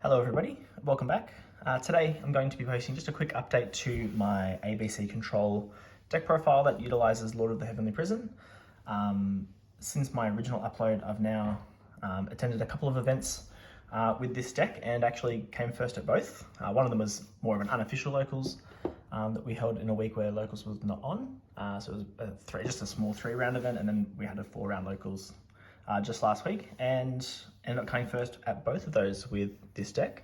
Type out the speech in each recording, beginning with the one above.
Hello everybody, welcome back. Today I'm going to be posting just a quick update to my ABC Control deck profile that utilizes Lord of the Heavenly Prison. Since my original upload, I've now attended a couple of events with this deck and actually came first at both. One of them was more of an unofficial locals that we held in a week where locals was not on. So it was just a small 3-round event, and then we had a 4-round locals just last week, and ended up coming first at both of those with this deck.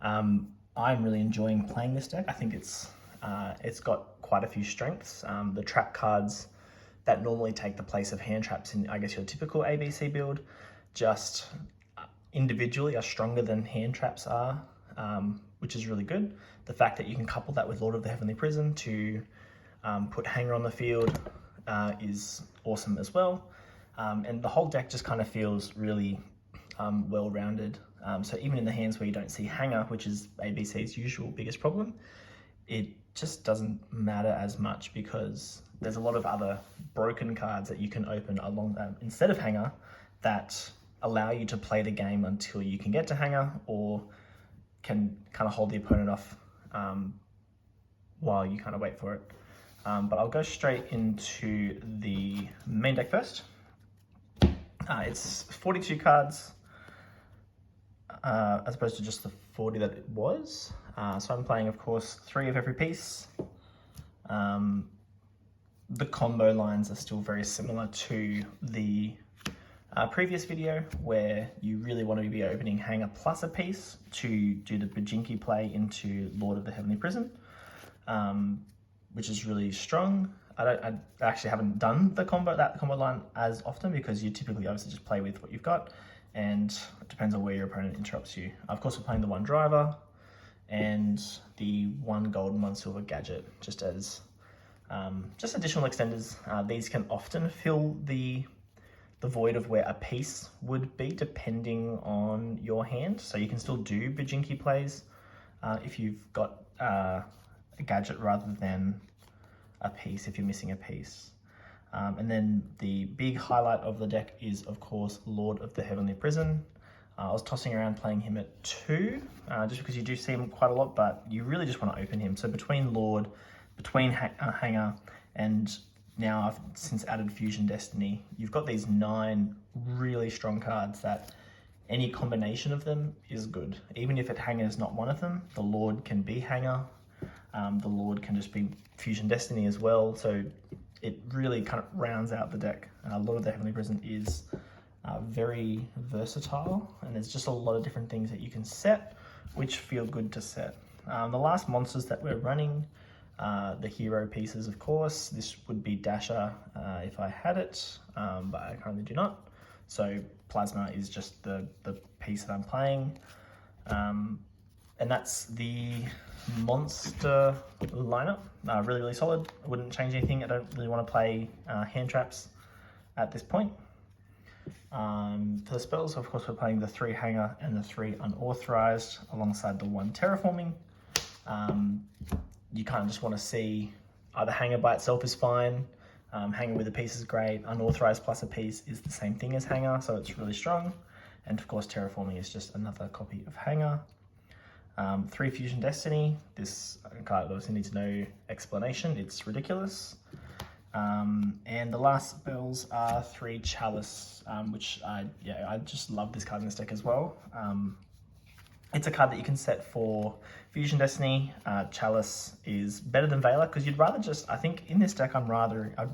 I'm really enjoying playing this deck. I think it's got quite a few strengths. The trap cards that normally take the place of hand traps in, I guess, your typical ABC build, just individually are stronger than hand traps are, which is really good. The fact that you can couple that with Lord of the Heavenly Prison to put Hanger on the field is awesome as well. And the whole deck just kind of feels really well-rounded. So even in the hands where you don't see Hanger, which is ABC's usual biggest problem, it just doesn't matter as much because there's a lot of other broken cards that you can open along instead of Hanger that allow you to play the game until you can get to Hanger, or can kind of hold the opponent off while you kind of wait for it. But I'll go straight into the main deck first. It's 42 cards as opposed to just the 40 that it was. So I'm playing, of course, 3 of every piece. The combo lines are still very similar to the previous video, where you really want to be opening Hanger plus a piece to do the Bajinki play into Lord of the Heavenly Prison, which is really strong. I actually haven't done that combo line as often because you typically obviously just play with what you've got, and it depends on where your opponent interrupts you. Of course, we're playing the 1 driver and the 1 gold and 1 silver gadget just as just additional extenders. These can often fill the void of where a piece would be depending on your hand. So you can still do Bajinki plays if you've got a gadget rather than a piece, if you're missing a piece. And then the big highlight of the deck is, of course, Lord of the Heavenly Prison. I was tossing around playing him at 2, just because you do see him quite a lot, but you really just want to open him. So between Lord, between Hanger, and now I've since added Fusion Destiny, you've got these 9 really strong cards that any combination of them is good. Even if Hanger is not one of them, the Lord can be Hanger. The Lord can just be Fusion Destiny as well, so it really kind of rounds out the deck. Lord of the Heavenly Prison is very versatile, and there's just a lot of different things that you can set, which feel good to set. The last monsters that we're running, the hero pieces, of course. This would be Dasher if I had it, but I currently do not. So Plasma is just the piece that I'm playing. And that's the monster lineup. Really, really solid. I wouldn't change anything. I don't really want to play hand traps at this point. For the spells, of course, we're playing the 3 Hanger and the 3 Unauthorized alongside the 1 Terraforming. You kind of just want to see either Hanger by itself is fine, Hanger with a piece is great, Unauthorized plus a piece is the same thing as Hanger, so it's really strong. And of course, Terraforming is just another copy of Hanger. 3 Fusion Destiny, this card obviously needs no explanation, it's ridiculous. And the last spells are 3 Chalice, which I just love this card in this deck as well. It's a card that you can set for Fusion Destiny. Chalice is better than Veiler because you'd rather just, I think in this deck I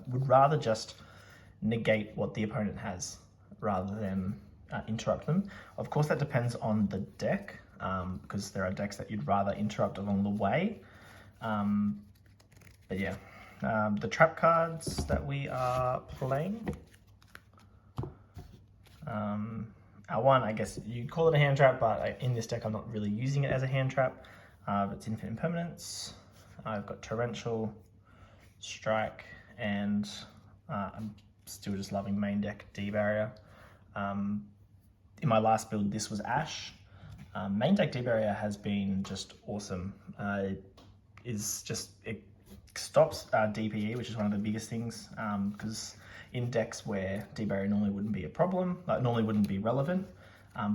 would rather just negate what the opponent has rather than interrupt them. Of course that depends on the deck, because there are decks that you'd rather interrupt along the way. But yeah, the trap cards that we are playing. Our 1, I guess you'd call it a hand trap, but in this deck I'm not really using it as a hand trap. It's Infinite Impermanence. I've got Torrential, Strike, and I'm still just loving main deck D-Barrier. In my last build, this was Ash. Main deck D-Barrier has been just awesome. It stops DPE, which is one of the biggest things, because in decks where D-Barrier normally wouldn't be a problem, normally wouldn't be relevant,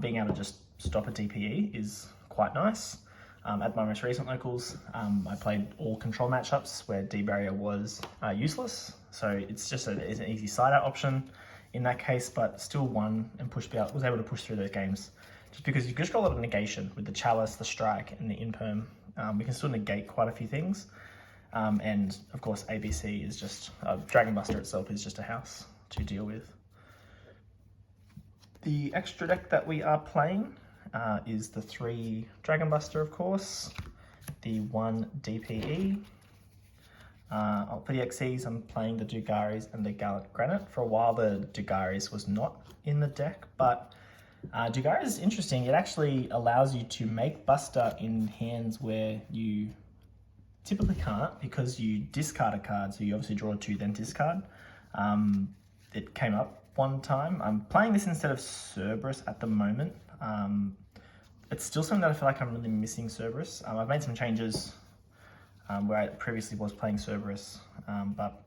being able to just stop a DPE is quite nice. At my most recent locals, I played all control matchups where D-Barrier was useless, so it's just it's an easy side-out option in that case, but still won and was able to push through those games. Just because you've just got a lot of negation with the Chalice, the Strike, and the Imperm. We can still negate quite a few things. And of course, ABC is just, Dragon Buster itself is just a house to deal with. The extra deck that we are playing is the 3 Dragon Buster, of course, the 1 DPE. For the XEs, I'm playing the Dugaris and the Gallant Granite. For a while, the Dugaris was not in the deck, but Dugaris is interesting. It actually allows you to make Buster in hands where you typically can't, because you discard a card, so you obviously draw 2, then discard. It came up one time. I'm playing this instead of Cerberus at the moment. It's still something that I feel like I'm really missing Cerberus. I've made some changes where I previously was playing Cerberus, but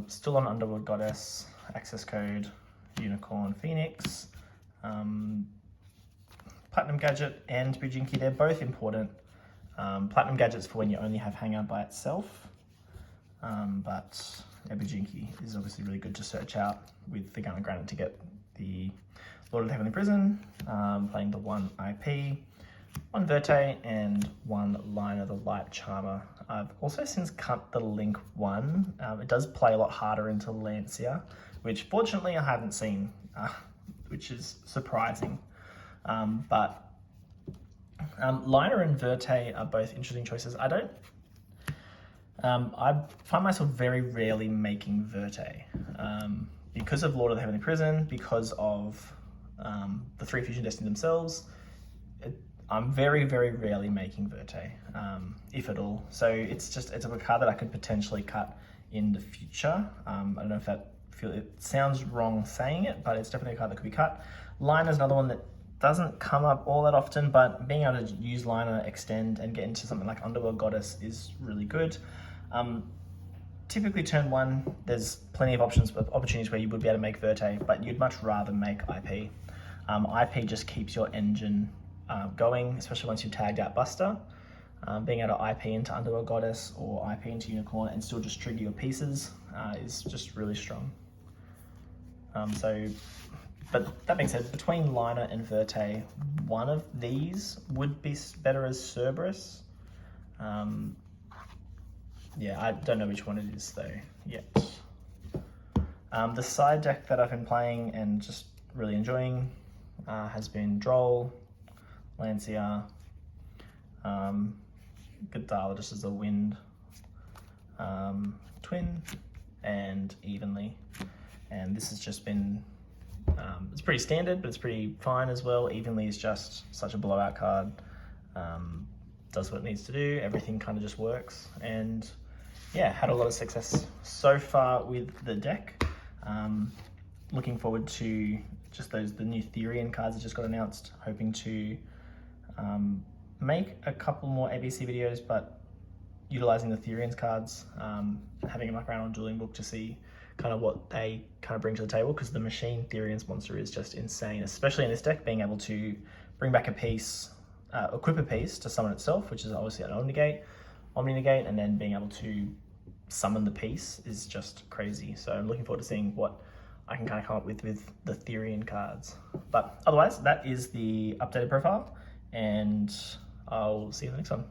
still on Underworld Goddess, Access Code, Unicorn, Phoenix, Platinum Gadget and Bujinki. They're both important. Platinum Gadget's for when you only have Hanger by itself, but Bujinki is obviously really good to search out with the Gallant Granite to get the Lord of the Heavenly Prison, playing the 1 IP, 1 Verte, and 1 Liner the Light Charmer. I've also since cut the Link 1. It does play a lot harder into Lancia, which fortunately I haven't seen, which is surprising. But Liner and Verte are both interesting choices. I find myself very rarely making Verte because of Lord of the Heavenly Prison, because of the 3 Fusion Destiny themselves. I'm very, very rarely making Verte, if at all. So it's a card that I could potentially cut in the future. I don't know if it sounds wrong saying it, but it's definitely a card that could be cut. Liner is another one that doesn't come up all that often, but being able to use Liner, extend, and get into something like Underworld Goddess is really good. Typically turn 1, there's plenty of opportunities where you would be able to make Verte, but you'd much rather make IP. IP just keeps your engine going, especially once you've tagged out Buster. Being able to IP into Underworld Goddess or IP into Unicorn and still just trigger your pieces is just really strong. But that being said, between Liner and Verte, one of these would be better as Cerberus. Yeah, I don't know which one it is though yet. The side deck that I've been playing and just really enjoying has been Droll, Lancia, Godala just as a wind, Twin, and Evenly. And this has just been, it's pretty standard, but it's pretty fine as well. Evenly is just such a blowout card. Does what it needs to do. Everything kind of just works. And yeah, had a lot of success so far with the deck. Looking forward to just the new Therian cards that just got announced. Hoping to make a couple more ABC videos, but utilizing the Therian's cards, having a muck around on Dueling Book to see kind of what they kind of bring to the table, because the Machine Therian's monster is just insane, especially in this deck, being able to bring back a piece, equip a piece to summon itself, which is obviously an Omni Negate, and then being able to summon the piece is just crazy. So I'm looking forward to seeing what I can kind of come up with the Therian cards. But otherwise, that is the updated profile, and I'll see you in the next one.